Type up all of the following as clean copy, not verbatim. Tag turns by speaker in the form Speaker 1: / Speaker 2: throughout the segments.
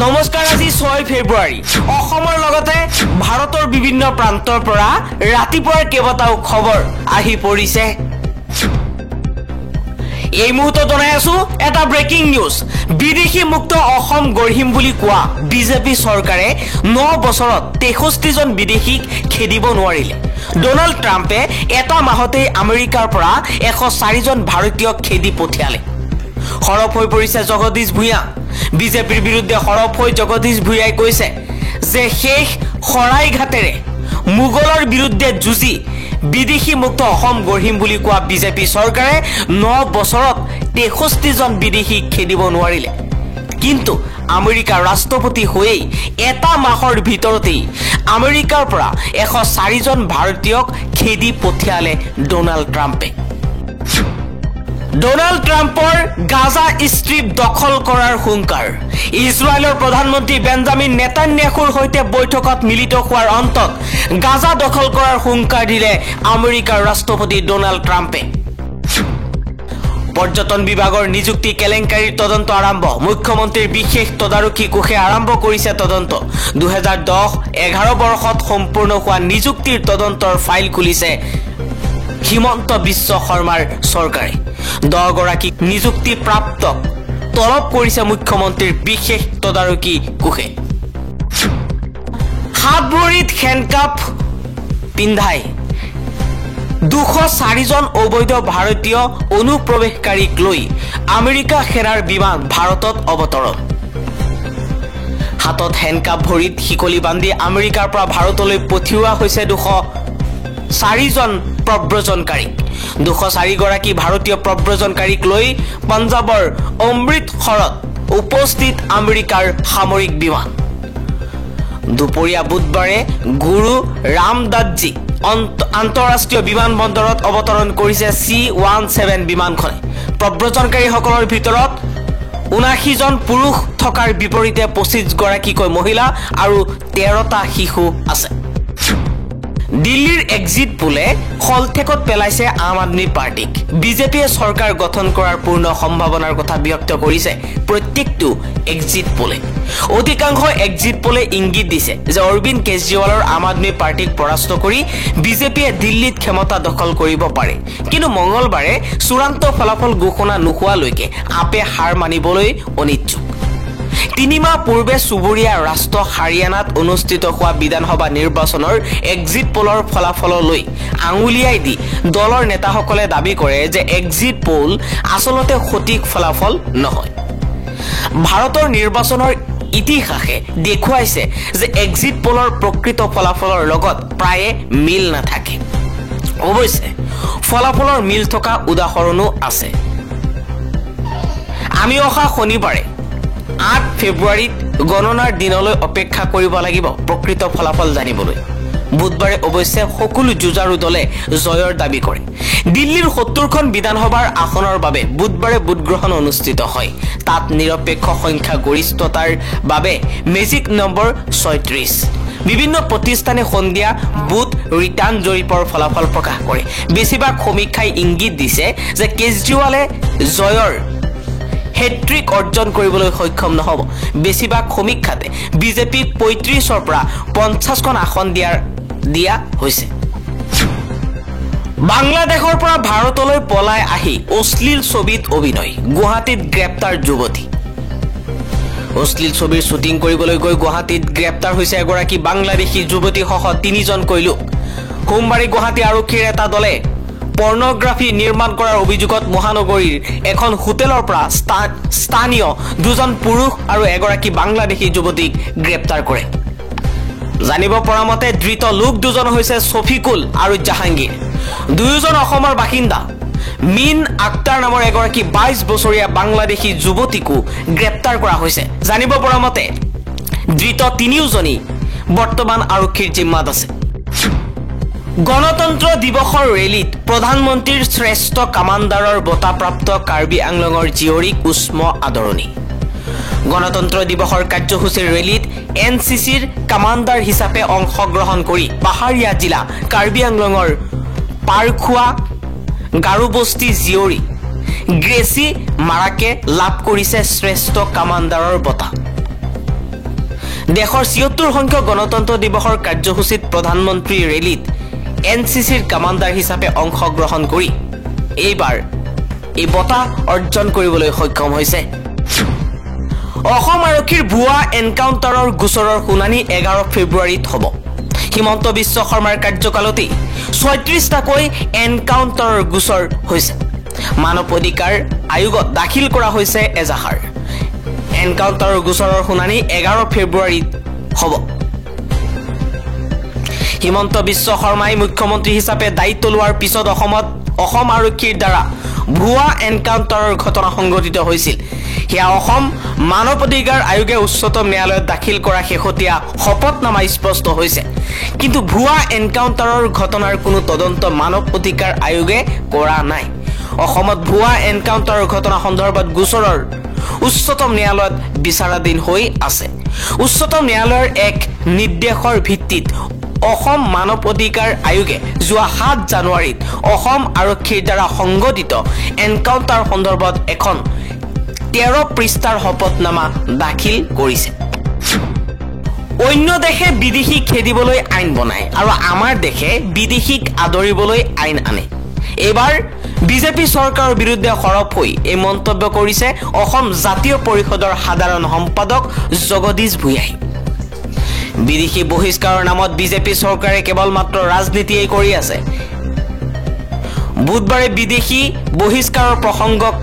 Speaker 1: নমস্কাৰ আজি 6 ফেব্ৰুৱাৰী অসমৰ লগতে ভাৰতৰ বিভিন্ন প্ৰান্তৰ পৰা ৰাতিপুৱাৰ কেইবাটাও খবৰ আহি পৰিছে এই মুহূৰ্তত জনাই আছো এটা ব্ৰেকিং নিউজ বিদেশী মুক্ত অসম গঢ়িম বুলি কোৱা বিজেপি চৰকাৰে 9 বছৰত 63 জন বিদেশীক খেদিব নোৱাৰিলে ডোনাল্ড ট্ৰাম্পে এটা মাহতে আমেৰিকাৰ পৰা 104 জন ভাৰতীয়ক খেদি পঠিয়ালে খৰপ হৈ পৰিছে জগদীশ ভূঞা বিজেপিৰ বিৰুদ্ধে খৰপ হৈ জগদীশ ভূঞাই কৈছে যে শেষ খৰাইঘাটেৰে মুগলৰ বিৰুদ্ধে যুঁজি বিদেশী মুক্ত অসম গঢ়িম বুলি কোৱা বিজেপি চৰকাৰে 9 বছৰত 63 জন বিদেশী খেদিব নোৱাৰিলে কিন্তু আমেৰিকাৰ ৰাষ্ট্ৰপতি হৈই এটা মাহৰ ভিতৰতেই আমেৰিকাৰ পৰা 104 জন ভাৰতীয়ক খেদি পঠিয়ালে ডোনাল্ড ট্ৰাম্পে ডোনাল্ড ট্ৰাম্পৰ গাজা ষ্ট্ৰিপ দখল কৰাৰ হুংকাৰ ইজৰাইলৰ প্ৰধানমন্ত্ৰী বেঞ্জামিন নেতান্যাহুৰ সৈতে বৈঠকত মিলিত হোৱাৰ অন্তত গাজা দখল কৰাৰ হুংকাৰ দিলে আমেৰিকাৰ ৰাষ্ট্ৰপতি ডোনাল্ড ট্ৰাম্পে পৰ্যটন বিভাগৰ নিযুক্তি কেলেংকাৰীৰ তদন্ত আৰম্ভ মুখ্যমন্ত্ৰীৰ বিশেষ তদাৰকী কোষে আৰম্ভ কৰিছে তদন্ত 2010-11 বৰ্ষত সম্পূৰ্ণ হোৱা নিযুক্তিৰ তদন্তৰ ফাইল খুলিছে হিমন্ত বিশ্ব শৰ্মাৰ চৰকাৰে 10 গৰাকী নিযুক্তি প্ৰাপ্ত তলব কৰিছে মুখ্যমন্ত্ৰীৰ বিশেষ তদাৰকী কোষে হাত ভৰিত হেণ্ডকাফ পিন্ধাই 204 জন অবৈধ ভাৰতীয় অনুপ্ৰৱেশকাৰীক লৈ আমেৰিকা সেনাৰ বিমান ভাৰতত অৱতৰণ হাতত হেণ্ডকাফ ভৰিত শিকলি বান্ধি আমেৰিকাৰ পৰা ভাৰতলৈ পঠিওৱা হৈছে 204 জন প্ৰব্ৰজনকাৰী 204 গৰাকী ভাৰতীয় প্ৰব্ৰজনকাৰীক লৈ পঞ্জাবৰ অমৃতসৰত উপস্থিত আমেৰিকাৰ সামৰিক বিমান দুপৰীয়া বুধবাৰে গুৰু ৰামদাসজী আন্তঃৰাষ্ট্ৰীয় বিমানবন্দৰত অৱতৰণ কৰিছে C-17 বিমানখনে প্ৰব্ৰজনকাৰীসকলৰ ভিতৰত 79 জন পুৰুষ থকাৰ বিপৰীতে 25 গৰাকীকৈ মহিলা আৰু 13টা শিশু আছে দিল্লীৰ এক্সিট পোলে খলঠেকত পেলাইছে আম আদমি পাৰ্টিক বিজেপিয়ে চৰকাৰ গঠন কৰাৰ পূৰ্ণ সম্ভাৱনাৰ কথা ব্যক্ত কৰিছে প্ৰত্যেকটো এক্সিট পোলে অধিকাংশ এক্সিট পোলে ইংগিত দিছে যে অৰবিন্দ কেজৰিৱালৰ আম আদমি পাৰ্টিক পৰাস্ত কৰি বিজেপিয়ে দিল্লীত ক্ষমতা দখল কৰিব পাৰে কিন্তু মঙ্গলবাৰে চূড়ান্ত ফলাফল ঘোষণা নোহোৱালৈকে আপে হাৰ মানিবলৈ অনিচ্ছুক 3 মাহ পূৰ্বে চুবুৰীয়া ৰাষ্ট্ৰ হাৰিয়ানাত অনুষ্ঠিত হোৱা বিধানসভা নিৰ্বাচনৰ এক্সিট পোলৰ ফলাফললৈ আঙুলিয়াই দি দলৰ নেতাসকলে দাবী কৰে যে এক্সিট পোল আসলতে সঠিক ফলাফল নহয় ভাৰতৰ নিৰ্বাচনৰ ইতিহাসে দেখুৱাইছে যে এক্সিট পোলৰ প্ৰকৃত ফলাফলৰ লগত প্ৰায়ে মিল নাথাকে অৱশ্যে ফলাফলৰ মিল থকা উদাহৰণো আছে আমি অহা শনিবাৰে 8 ফেব্ৰুৱাৰীত গণনাৰ দিনলৈ অপেক্ষা কৰিব লাগিব প্ৰকৃত ফলাফল জানিবলৈ বুধবাৰে অৱশ্যে সকলো যুঁজাৰু দলে জয়ৰ দাবী কৰে দিল্লীৰ 70খন বিধানসভাৰ আসনৰ বাবে বুধবাৰে ভোটগ্ৰহণ অনুষ্ঠিত হয় তাত নিৰপেক্ষ সংখ্যা গৰিষ্ঠতাৰ বাবে মেজিক নম্বৰ 36 বিভিন্ন প্ৰতিষ্ঠানে সন্ধিয়া বুথ ৰিটাৰ্ণ জৰীপৰ ফলাফল প্ৰকাশ কৰে বেছিভাগ সমীক্ষাই ইংগিত দিছে যে কেজৰিৱালে জয়ৰ হেট্ৰিক অৰ্জন কৰিবলৈ সক্ষম নহব বেছিভাগ সমীক্ষাতে বিজেপিক 35ৰ পৰা 50খন আসন দিয়া হৈছে বাংলাদেশৰ পৰা ভাৰতলৈ পলাই আহি অশ্লীল ছবিত অভিনয় গুৱাহাটীত গ্ৰেপ্তাৰ যুৱতী অশ্লীল ছবিৰ শুটিং কৰিবলৈ গৈ গুৱাহাটীত গ্ৰেপ্তাৰ হৈছে এগৰাকী বাংলাদেশী যুৱতী সহ 3 জনকৈ লোক সোমবাৰে গুৱাহাটী আৰক্ষীৰ এটা দলে পৰ্নোগ্ৰাফি নিৰ্মাণ কৰাৰ অভিযোগত মহানগৰীৰ এখন হোটেলৰ পৰা স্থানীয় 2 জন পুৰুষ আৰু এগৰাকী বাংলাদেশী যুৱতীক গ্ৰেপ্তাৰ কৰে জানিব পৰা মতে ধৃত লোক 2 জন হৈছে শফিকুল আৰু জাহাংগীৰ 2 জন অসমৰ বাসিন্দা মিন আক্তাৰ নামৰ এগৰাকী 22 বছৰীয়া বাংলাদেশী যুৱতীকো গ্ৰেপ্তাৰ কৰা হৈছে জানিব পৰা মতে ধৃত 3 জনী বৰ্তমান আৰক্ষীৰ জিম্মাত আছে গণতন্ত্ৰ দিৱসৰ ৰেলীত প্ৰধানমন্ত্ৰীৰ শ্ৰেষ্ঠ কামাণ্ডাৰৰ বঁটাপ্ৰাপ্ত কাৰ্বি আংলঙৰ জীয়ৰীক উষ্ম আদৰণি গণতন্ত্ৰ দিৱসৰ কাৰ্যসূচীৰ ৰেলীত এনচিচিৰ কামাণ্ডাৰ হিচাপে অংশগ্ৰহণ কৰি পাহাৰীয়া জিলা কাৰ্বি আংলঙৰ পাৰখোৱা গাৰুবস্তি জীয়ৰী গ্ৰেচি মাৰাকে লাভ কৰিছে শ্ৰেষ্ঠ কামাণ্ডাৰৰ বঁটা দেশৰ ৭৬ সংখ্যক গণতন্ত্ৰ দিৱসৰ কাৰ্যসূচীত প্ৰধানমন্ত্ৰী ৰেলীত এনচিচিৰ কমাণ্ডাৰ হিচাপে অংশগ্ৰহণ কৰি এইবাৰ এই বঁটা অৰ্জন কৰিবলৈ সক্ষম হৈছে। অসম আৰক্ষীৰ ভুৱা এনকাউণ্টাৰৰ গোচৰৰ শুনানি 11 ফেব্ৰুৱাৰীত হ'ব। হিমন্ত বিশ্ব শৰ্মাৰ কাৰ্যকালতেই ৩৬টাকৈ এনকাউণ্টাৰৰ গোচৰ হৈছে। মানৱ অধিকাৰ আয়োগত দাখিল কৰা হৈছে এজাহাৰ। এনকাউণ্টাৰৰ গোচৰৰ শুনানি 11 ফেব্ৰুৱাৰীত হ'ব। হিমন্ত বিশ্ব শৰ্মাই মুখ্যমন্ত্ৰী হিচাপে দায়িত্ব লোৱাৰ পিছত অসম আৰক্ষীৰ দ্বাৰা ভুৱা এনকাউণ্টাৰৰ ঘটনা সংঘটিত হৈছিল। সেয়া অসম মানৱ অধিকাৰ আয়োগে উচ্চতম ন্যায়ালয়ত দাখিল কৰা শেহতীয়া শপতনামা স্পষ্ট হৈছে। কিন্তু ভুৱা এনকাউণ্টাৰৰ ঘটনাৰ কোনো তদন্ত মানৱ অধিকাৰ আয়োগে কৰা নাই। অসমত ভুৱা এনকাউণ্টাৰৰ ঘটনা সন্দৰ্ভত গোচৰৰ উচ্চতম ন্যায়ালয়ত বিচাৰাধীন হৈ আছে। উচ্চতম ন্যায়ালয়ৰ এক নিৰ্দেশৰ ভিত্তিত অসম মানৱ অধিকাৰ আয়োগে যোৱা 7 জানুৱাৰীত অসম আৰক্ষীৰ দ্বাৰা সংঘটিত এনকাউণ্টাৰ সন্দৰ্ভত এখন 13 পৃষ্ঠাৰ শপতনামা দাখিল কৰিছে। অন্য দেশে বিদেশীক খেদিবলৈ আইন বনায় আৰু আমাৰ দেশে বিদেশীক আদৰিবলৈ আইন আনে। এইবাৰ বিজেপি চৰকাৰৰ বিৰুদ্ধে সৰব হৈ এই মন্তব্য কৰিছে অসম জাতীয় পৰিষদৰ সাধাৰণ সম্পাদক জগদীশ ভূঞাই। বিদেশী বহিষ্কাৰৰ নামত বিজেপি চৰকাৰে কেৱল মাত্ৰ ৰাজনীতিয়েই কৰি আছে। বুধবাৰে বিদেশী বহিষ্কাৰৰ প্ৰসংগক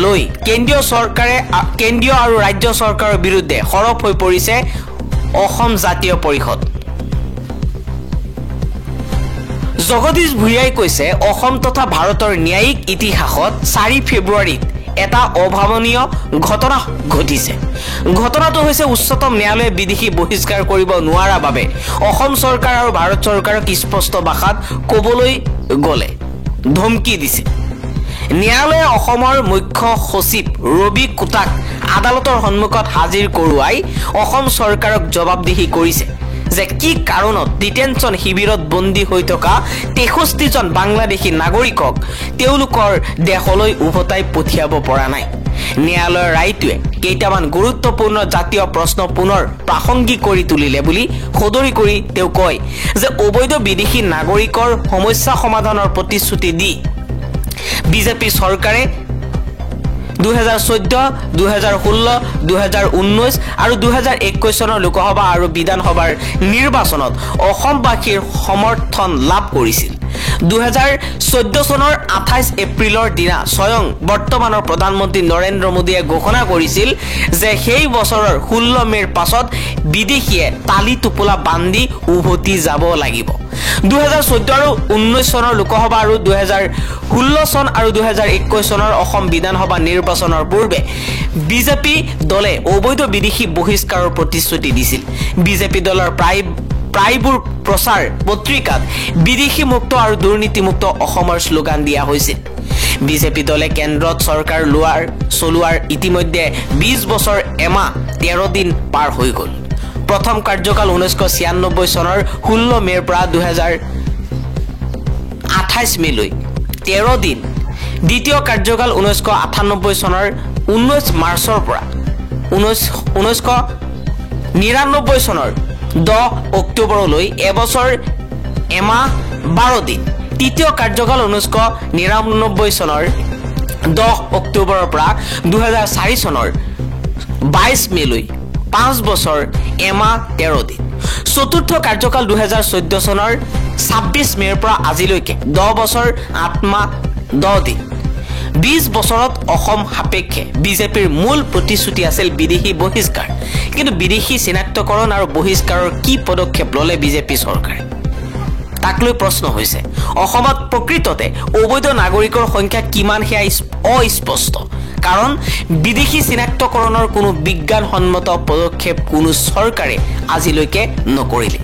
Speaker 1: লৈ কেন্দ্ৰীয় আৰু ৰাজ্য চৰকাৰৰ বিৰুদ্ধে সৰব হৈ পৰিছে অসম জাতীয় পৰিষদ। জগদীশ ভূঞাই কৈছে অসম তথা ভাৰতৰ ন্যায়িক ইতিহাসত 4 ফেব্ৰুৱাৰীত এটা অভাৱনীয় ঘটনা ঘটিছে। ঘটনাটো হৈছে উচ্চতম ন্যায়ালয়ে বিদেশী বহিষ্কাৰ কৰিব নোৱাৰা বাবে অসম চৰকাৰ আৰু ভাৰত চৰকাৰক স্পষ্ট ভাষাত ক'বলৈ গ'লে ধমকি দিছে। ন্যায়ালয়ে অসমৰ মুখ্য সচিব ৰবি কোটাক আদালতৰ সন্মুখত হাজিৰ কৰোৱাই অসম চৰকাৰক জবাবদিহি কৰিছে যে কি কাৰণত ডিটেনশ্যন শিবিৰত বন্দী হৈ থকা 63জন বাংলাদেশী নাগৰিকক তেওঁলোকৰ দেশলৈ উভতাই পঠিয়াব পৰা নাই। ন্যায়ালয়ৰ ৰায়টোৱে কেইটামান গুৰুত্বপূৰ্ণ জাতীয় প্ৰশ্ন পুনৰ প্ৰাসংগিক কৰি তুলিলে বুলি সদৰি কৰি তেওঁ কয় যে অবৈধ বিদেশী নাগৰিকৰ সমস্যা সমাধানৰ প্ৰতিশ্ৰুতি দি বিজেপি চৰকাৰে 2014, 2016, 2019 আৰু 2021 চনৰ লোকসভা আৰু বিধানসভাৰ নিৰ্বাচনত অসমবাসীৰ সমৰ্থন লাভ কৰিছিল। 2014 চনৰ 28 এপ্ৰিলৰ দিনা স্বয়ং বৰ্তমানৰ প্ৰধানমন্ত্ৰী নৰেন্দ্ৰ মোদীয়ে ঘোষণা কৰিছিল যে সেই বছৰৰ 16 মেৰ পাছত বিদেশীয়ে তালি টোপোলা বান্ধি উভতি যাব লাগিব। 2014 আৰু 19 চনৰ লোকসভা আৰু 2016 চন আৰু 2021 চনৰ অসম বিধানসভা নিৰ্বাচনৰ পূৰ্বে বিজেপি দলে অবৈধ বিদেশী বহিষ্কাৰৰ প্ৰতিশ্ৰুতি দিছিল। বিজেপি দলৰ প্ৰায়বোৰ প্ৰচাৰ পত্ৰিকাত বিদেশী মুক্ত আৰু দুৰ্নীতিমুক্ত অসমৰ শ্লোগান দিয়া হৈছিল। বিজেপি দলে কেন্দ্ৰত চৰকাৰ চলোৱাৰ ইতিমধ্যে 20 বছৰ এমাহ 13 দিন পাৰ হৈ গ'ল। প্ৰথম কাৰ্যকাল 1996 চনৰ 16 মেৰ পৰা 2028 মেলৈ 13 দিন। দ্বিতীয় কাৰ্যকাল 1998 চনৰ 19 মাৰ্চৰ পৰা 1999 চনৰ 10 অক্টোবৰলৈ এবছৰ এমাহ 12 দিন। তৃতীয় কাৰ্যকাল 1999 চনৰ 10 অক্টোবৰৰ পৰা 2004 চনৰ 22 মেলৈ 5 বছৰ এমাহ 13 দিন। চতুৰ্থ কাৰ্যকাল 2014 চনৰ 26 মেৰ পৰা আজিলৈকে 10 বছৰ 8 মাহ 10 দিন। 20 বছৰত অসম সাপেক্ষে বিজেপিৰ মূল প্ৰতিশ্ৰুতি আছিল বিদেশী বহিষ্কাৰ। কিন্তু বিদেশী চিনাক্তকৰণ আৰু বহিষ্কাৰৰ কি পদক্ষেপ ল'লে বিজেপি চৰকাৰে? তাক লৈ প্ৰশ্ন হৈছে অসমত প্ৰকৃততে অবৈধ নাগৰিকৰ সংখ্যা কিমান সেয়া অস্পষ্ট। কাৰণ বিদেশী চিনাক্তকৰণৰ কোনো বিজ্ঞানসন্মত পদক্ষেপ কোনো চৰকাৰে আজিলৈকে নকৰিলে।